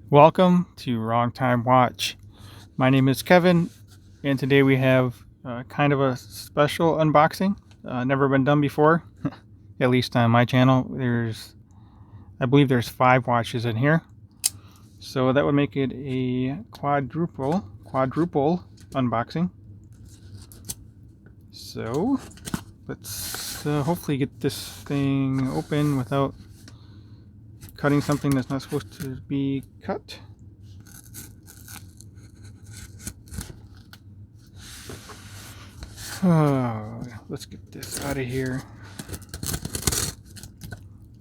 Welcome to Wrong Time Watch. My name is Kevin, and today we have kind of a special unboxing. Never been done before, at least on my channel. I believe there's 5 watches in here, so that would make it a quadruple unboxing. So let's hopefully get this thing open without cutting something that's not supposed to be cut. Oh, let's get this out of here.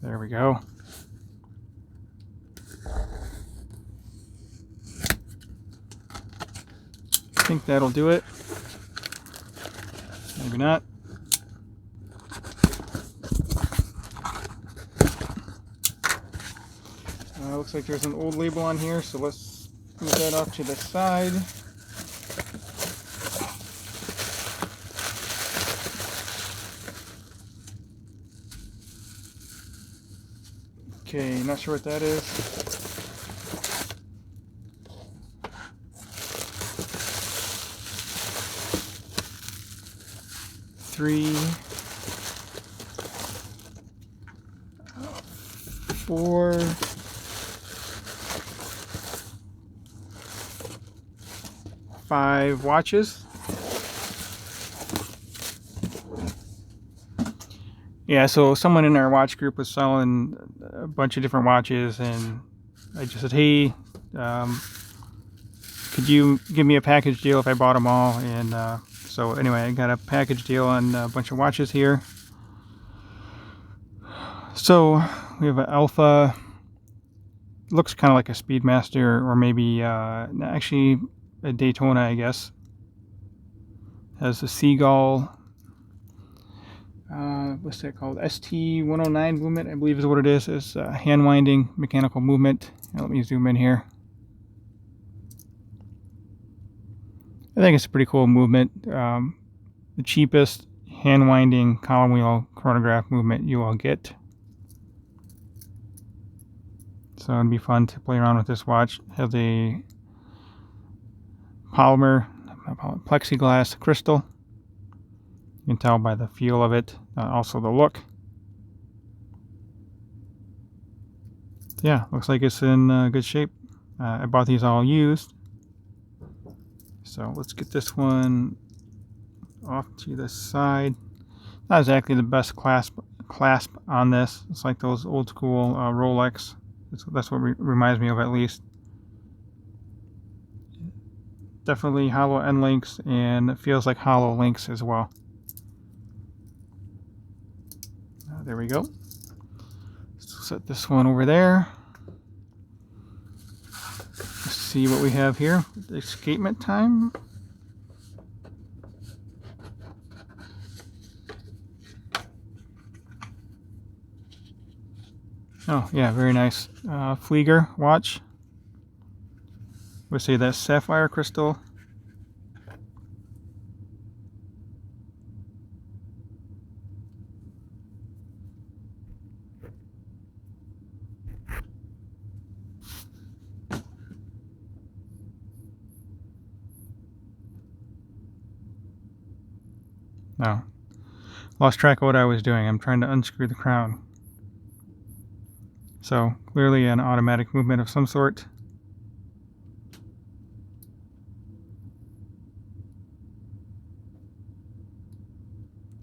There we go. I think that'll do it. Maybe not. Looks like there's an old label on here, so let's move that off to the side. Okay, not sure what that is. Three, 4, 5 watches. Yeah, so someone in our watch group was selling a bunch of different watches, and I just said, hey, could you give me a package deal if I bought them all? And so anyway, I got a package deal on a bunch of watches here. So we have an Alpha, looks kind of like a Speedmaster, or maybe actually a Daytona, I guess. Has a Seagull. What's that called? ST109 movement, I believe is what it is. It's hand winding mechanical movement. Let me zoom in here. I think it's a pretty cool movement. The cheapest hand winding column wheel chronograph movement you will get. So it'd be fun to play around with this watch. It has a polymer, plexiglass crystal. You can tell by the feel of it, also the look. Yeah, looks like it's in good shape. I bought these all used. So let's get this one off to the side. Not exactly the best clasp on this. It's like those old school Rolex. That's what reminds me of, at least. Definitely hollow end links, and it feels like hollow links as well. There we go. Let's set this one over there. Let's see what we have here. Escapement time. Oh yeah, very nice. Flieger watch. We'll say that's sapphire crystal. No. Lost track of what I was doing. I'm trying to unscrew the crown. So, clearly an automatic movement of some sort.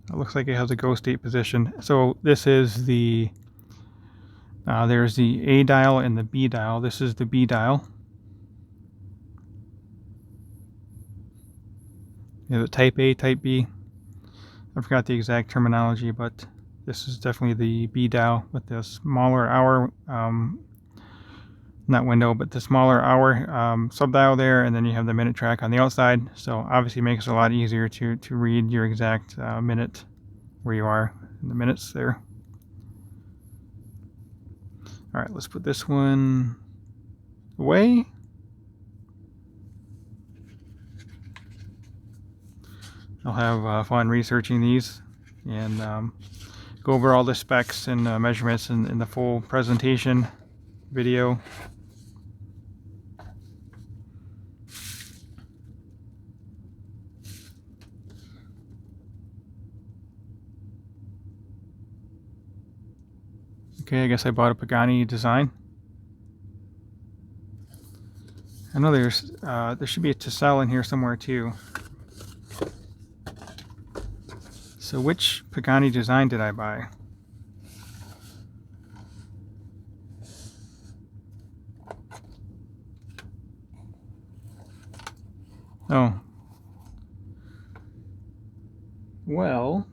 It looks like it has a ghost date position. So this is the, there's the A dial and the B dial. This is the B dial. You have type A, type B. I forgot the exact terminology, but this is definitely the B dial with the smaller hour, not window, but the smaller hour sub-dial there, and then you have the minute track on the outside. So obviously it makes it a lot easier to read your exact minute where you are in the minutes there. All right, let's put this one away. I'll have fun researching these and go over all the specs and measurements in the full presentation video. Okay, I guess I bought a Pagani design. I know there should be a Tissot in here somewhere too. So which Pagani design did I buy? Oh. Well,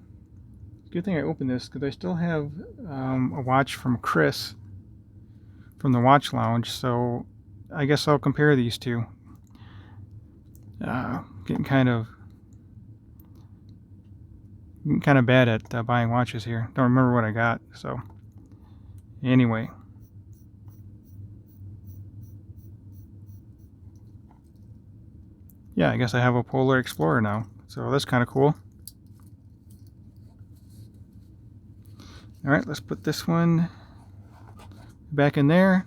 good thing I opened this because I still have a watch from Chris from the Watch Lounge, so I guess I'll compare these two. Getting kind of bad at buying watches here. Don't remember what I got, so anyway. Yeah, I guess I have a Polar Explorer now, so that's kind of cool. All right, let's put this one back in there.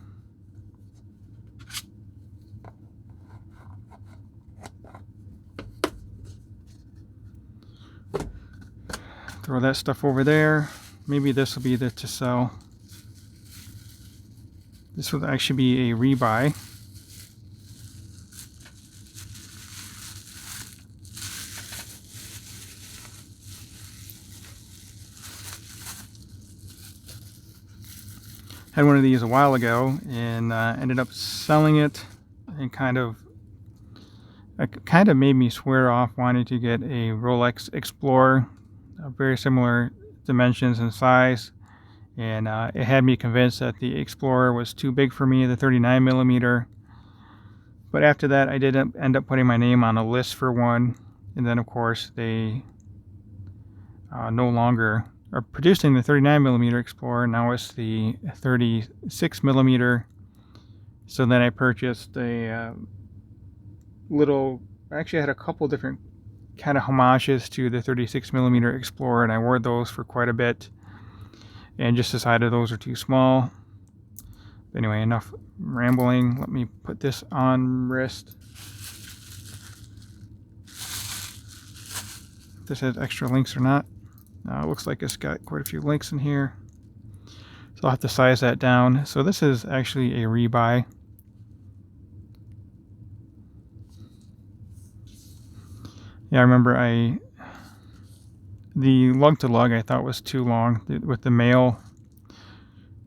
Throw that stuff over there. Maybe this will be the Tissot. This would actually be a rebuy. Had one of these a while ago and ended up selling it, and it kind of made me swear off wanting to get a Rolex Explorer, very similar dimensions and size, and it had me convinced that the Explorer was too big for me, the 39mm. But after that, I did end up putting my name on a list for one, and then of course they no longer are producing the 39mm Explorer. Now it's the 36mm. So then I purchased a actually I had a couple different kind of homages to the 36mm Explorer, and I wore those for quite a bit and just decided those are too small. But anyway, enough rambling. Let me put this on wrist. If this has extra links or not. It looks like it's got quite a few links in here, so I'll have to size that down. So this is actually a rebuy. Yeah, I remember the lug to lug I thought was too long with the male.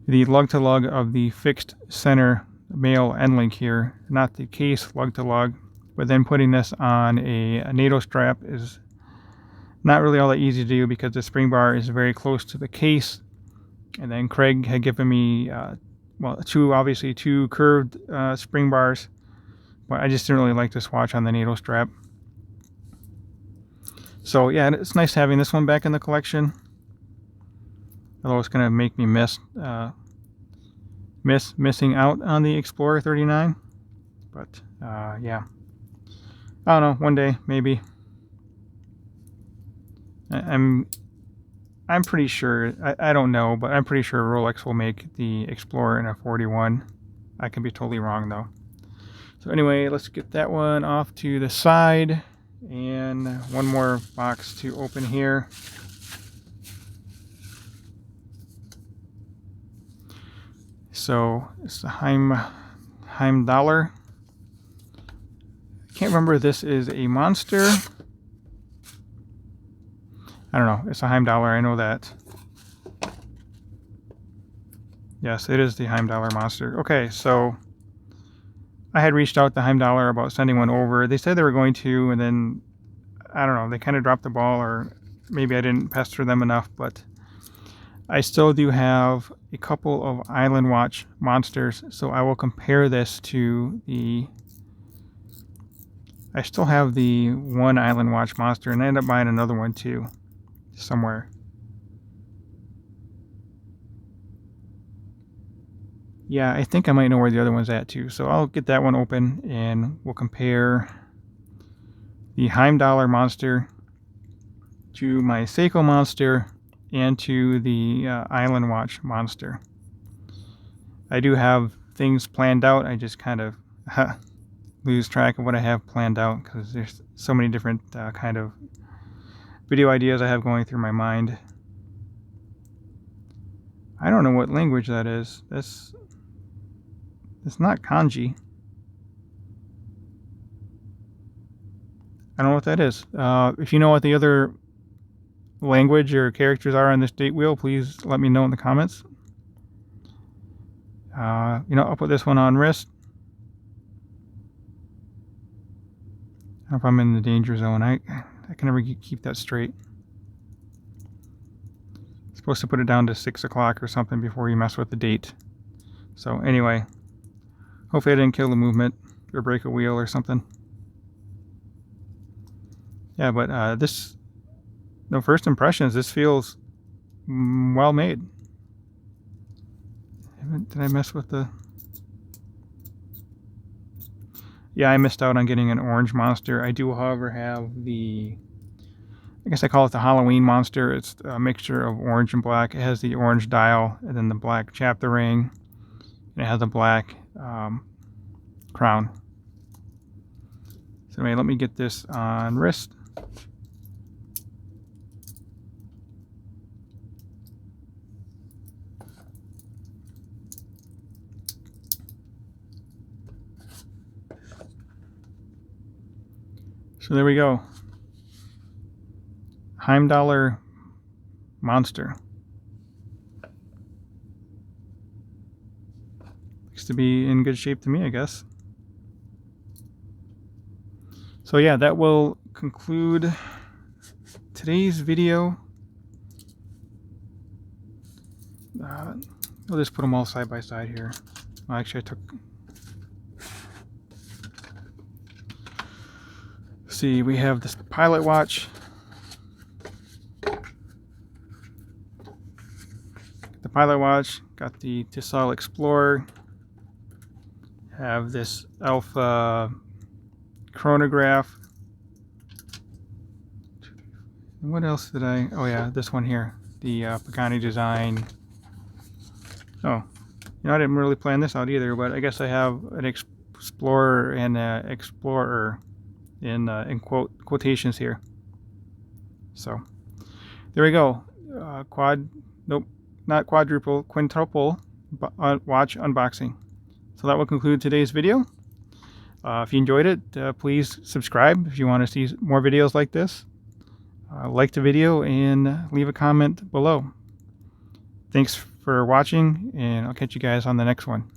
The lug to lug of the fixed center male end link here, not the case lug to lug, but then putting this on a NATO strap is not really all that easy to do because the spring bar is very close to the case. And then Craig had given me, two curved spring bars, but I just didn't really like this watch on the NATO strap. So yeah, it's nice having this one back in the collection. Although it's gonna make me missing out on the Explorer 39. But yeah, I don't know. One day maybe. I'm pretty sure, I don't know, but I'm pretty sure Rolex will make the Explorer in a 41. I could be totally wrong though. So anyway, let's get that one off to the side, and one more box to open here. So it's the Heimdallr. I can't remember if this is a monster. I don't know. It's a Heimdallr. I know that. Yes, it is the Heimdallr monster. Okay, so I had reached out to Heimdallr about sending one over. They said they were going to, and then I don't know. They kind of dropped the ball, or maybe I didn't pester them enough. But I still do have a couple of Island Watch monsters, so I will compare this to the. I still have the one Island Watch monster, and I ended up buying another one too. Somewhere. Yeah, I think I might know where the other one's at too. So I'll get that one open and we'll compare the Heimdallr monster to my Seiko monster and to the Island Watch monster. I do have things planned out. I just kind of lose track of what I have planned out because there's so many different kind of video ideas I have going through my mind. I don't know what language that is. It's not kanji. I don't know what that is. If you know what the other language or characters are on this date wheel, please let me know in the comments. I'll put this one on wrist. I don't know if I'm in the danger zone. I can never keep that straight. Supposed to put it down to 6 o'clock or something before you mess with the date. So anyway, hopefully I didn't kill the movement or break a wheel or something. Yeah, but first impressions, this feels well made. Did I mess with the... Yeah, I missed out on getting an orange monster. I do, however, have the... I guess I call it the Halloween monster. It's a mixture of orange and black. It has the orange dial and then the black chapter ring. And it has a black crown. So anyway, let me get this on wrist. So there we go. Heimdallr monster. Looks to be in good shape to me, I guess. So yeah, that will conclude today's video. I'll just put them all side by side here. Well, actually, I took... See, we have this pilot watch. The pilot watch, got the Tissot Explorer. Have this Alpha Chronograph. And what else did I... Oh yeah, this one here. The Pagani design. Oh, I didn't really plan this out either, but I guess I have an Explorer and an Explorer in quotations here. So there we go. Not quadruple, quintuple watch unboxing. So that will conclude today's video. If you enjoyed it, please subscribe if you want to see more videos like this. Like the video and leave a comment below. Thanks for watching, and I'll catch you guys on the next one.